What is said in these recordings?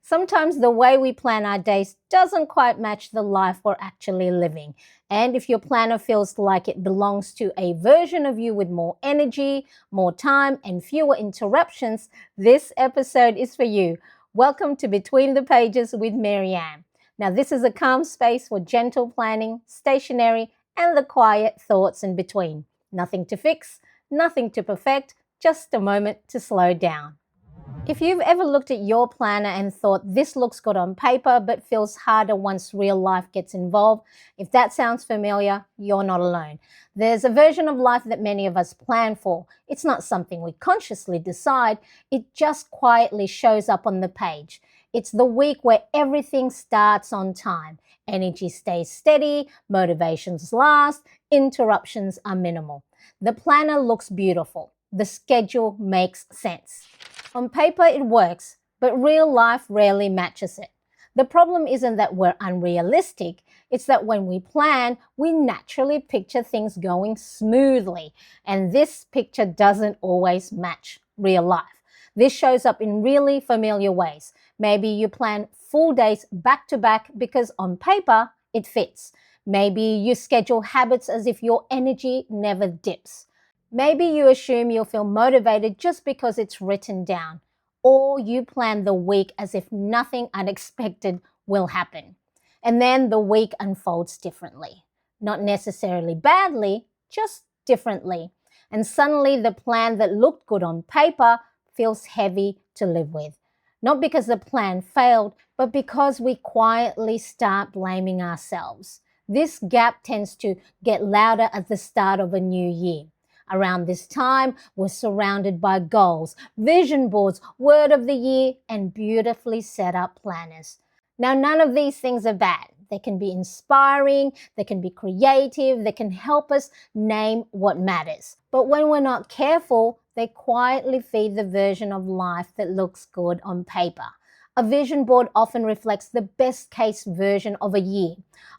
Sometimes the way we plan our days doesn't quite match the life we're actually living. And if your planner feels like it belongs to a version of you with more energy, more time, and fewer interruptions, this episode is for you. Welcome to Between the Pages with Mariane. Now, this is a calm space for gentle planning, stationery, and the quiet thoughts in between. Nothing to fix, nothing to perfect, just a moment to slow down. If you've ever looked at your planner and thought this looks good on paper but feels harder once real life gets involved, if that sounds familiar, you're not alone. There's a version of life that many of us plan for. It's not something we consciously decide, it just quietly shows up on the page. It's the week where everything starts on time. Energy stays steady, motivations last, interruptions are minimal. The planner looks beautiful. The schedule makes sense. On paper, it works, but real life rarely matches it. The problem isn't that we're unrealistic, it's that when we plan, we naturally picture things going smoothly, and this picture doesn't always match real life. This shows up in really familiar ways. Maybe you plan full days back to back because on paper, it fits. Maybe you schedule habits as if your energy never dips. Maybe you assume you'll feel motivated just because it's written down, or you plan the week as if nothing unexpected will happen. And then the week unfolds differently. Not necessarily badly, just differently. And suddenly the plan that looked good on paper feels heavy to live with. Not because the plan failed, but because we quietly start blaming ourselves. This gap tends to get louder at the start of a new year. Around this time, we're surrounded by goals, vision boards, word of the year, and beautifully set up planners. Now, none of these things are bad. They can be inspiring, they can be creative, they can help us name what matters. But when we're not careful, they quietly feed the version of life that looks good on paper. A vision board often reflects the best case version of a year.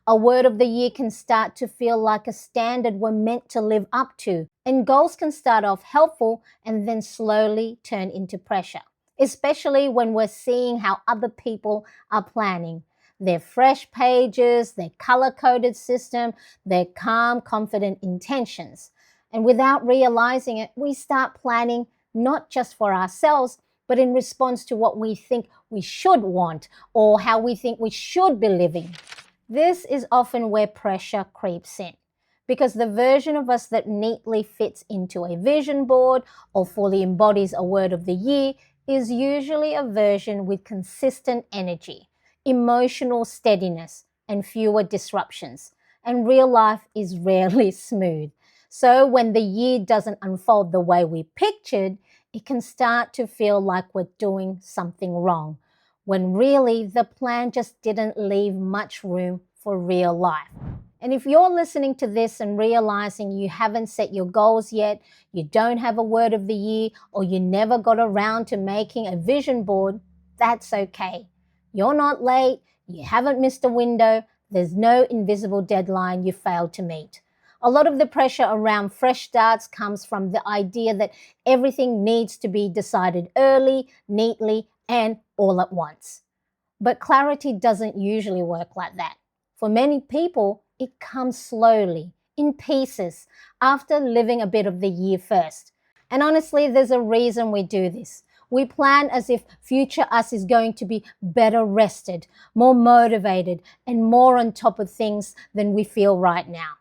A word of the year can start to feel like a standard we're meant to live up to. And goals can start off helpful and then slowly turn into pressure, especially when we're seeing how other people are planning. Their fresh pages, their color-coded system, their calm, confident intentions. And without realizing it, we start planning not just for ourselves, but in response to what we think we should want or how we think we should be living. This is often where pressure creeps in, because the version of us that neatly fits into a vision board or fully embodies a word of the year is usually a version with consistent energy, emotional steadiness, and fewer disruptions. And real life is rarely smooth. So when the year doesn't unfold the way we pictured, it can start to feel like we're doing something wrong, when really the plan just didn't leave much room for real life. And if you're listening to this and realizing you haven't set your goals yet, you don't have a word of the year, or you never got around to making a vision board, that's okay. You're not late, you haven't missed a window, there's no invisible deadline you failed to meet. A lot of the pressure around fresh starts comes from the idea that everything needs to be decided early, neatly, and all at once. But clarity doesn't usually work like that. For many people, it comes slowly, in pieces, after living a bit of the year first. And honestly, there's a reason we do this. We plan as if future us is going to be better rested, more motivated, and more on top of things than we feel right now.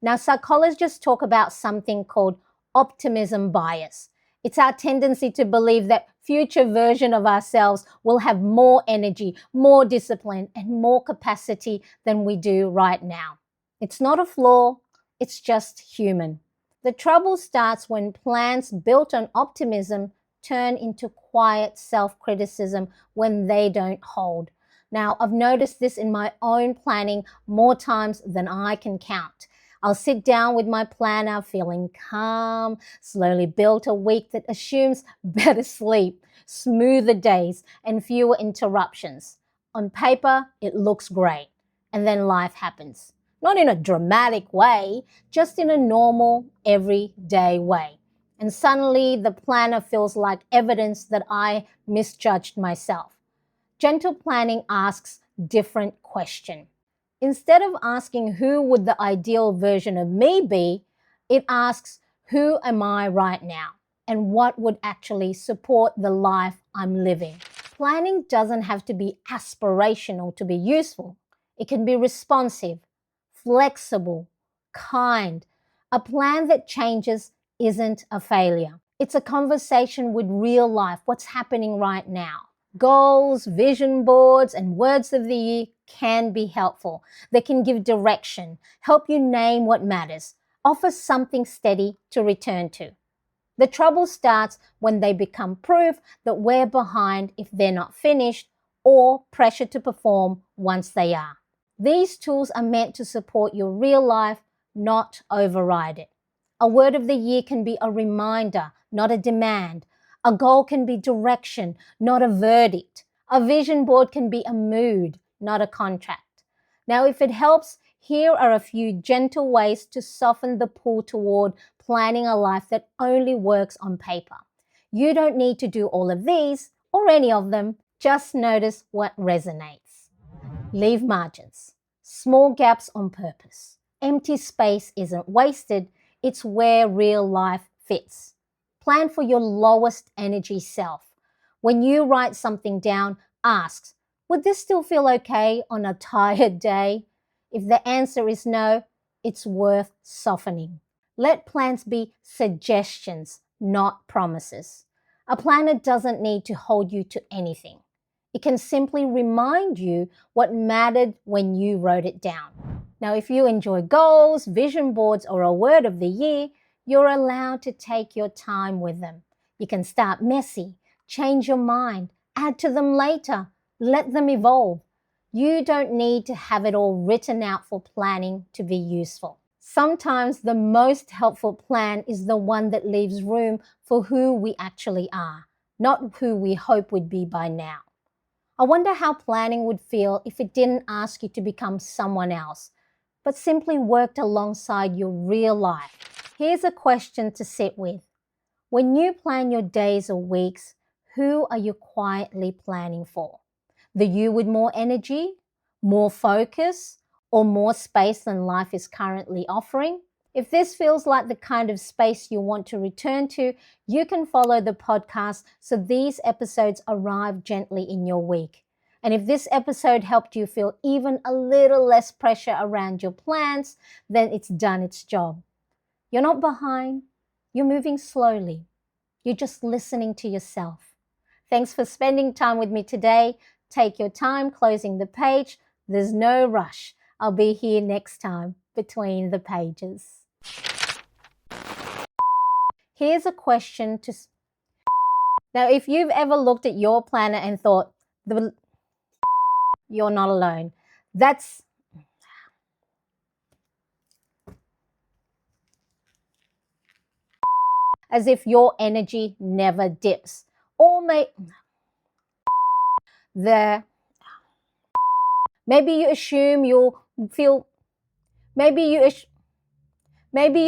Now, psychologists talk about something called optimism bias. It's our tendency to believe that future version of ourselves will have more energy, more discipline, and more capacity than we do right now. It's not a flaw, it's just human. The trouble starts when plans built on optimism turn into quiet self-criticism when they don't hold. Now, I've noticed this in my own planning more times than I can count. I'll sit down with my planner feeling calm, slowly build a week that assumes better sleep, smoother days, and fewer interruptions. On paper, it looks great. And then life happens. Not in a dramatic way, just in a normal, everyday way. And suddenly the planner feels like evidence that I misjudged myself. Gentle planning asks different question. Instead of asking who would the ideal version of me be, it asks who am I right now and what would actually support the life I'm living. Planning doesn't have to be aspirational to be useful. It can be responsive, flexible, kind. A plan that changes isn't a failure. It's a conversation with real life, what's happening right now. Goals, vision boards, and words of the year can be helpful. They can give direction, help you name what matters, offer something steady to return to. The trouble starts when they become proof that we're behind if they're not finished or pressure to perform once they are. These tools are meant to support your real life, not override it. A word of the year can be a reminder, not a demand. A goal can be direction, not a verdict. A vision board can be a mood, not a contract. Now, if it helps, here are a few gentle ways to soften the pull toward planning a life that only works on paper. You don't need to do all of these or any of them. Just notice what resonates. Leave margins. Small gaps on purpose. Empty space isn't wasted, it's where real life fits. Plan for your lowest energy self. When you write something down, ask, would this still feel okay on a tired day? If the answer is no, it's worth softening. Let plans be suggestions, not promises. A planner doesn't need to hold you to anything. It can simply remind you what mattered when you wrote it down. Now, if you enjoy goals, vision boards, or a word of the year, you're allowed to take your time with them. You can start messy, change your mind, add to them later, let them evolve. You don't need to have it all written out for planning to be useful. Sometimes the most helpful plan is the one that leaves room for who we actually are, not who we hope we'd be by now. I wonder how planning would feel if it didn't ask you to become someone else, but simply worked alongside your real life. Here's a question to sit with. When you plan your days or weeks, who are you quietly planning for? The you with more energy, more focus, or more space than life is currently offering? If this feels like the kind of space you want to return to, you can follow the podcast so these episodes arrive gently in your week. And if this episode helped you feel even a little less pressure around your plans, then it's done its job. You're not behind. You're moving slowly. You're just listening to yourself. Thanks for spending time with me today. Take your time closing the page. There's no rush. I'll be here next time between the pages. Here's a question to... Now, if you've ever looked at your planner and thought, you're not alone. That's... as if your energy never dips. Or maybe you assume you'll feel... Maybe you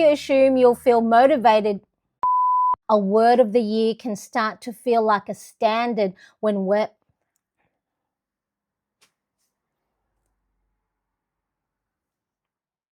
assume you'll feel motivated. A word of the year can start to feel like a standard when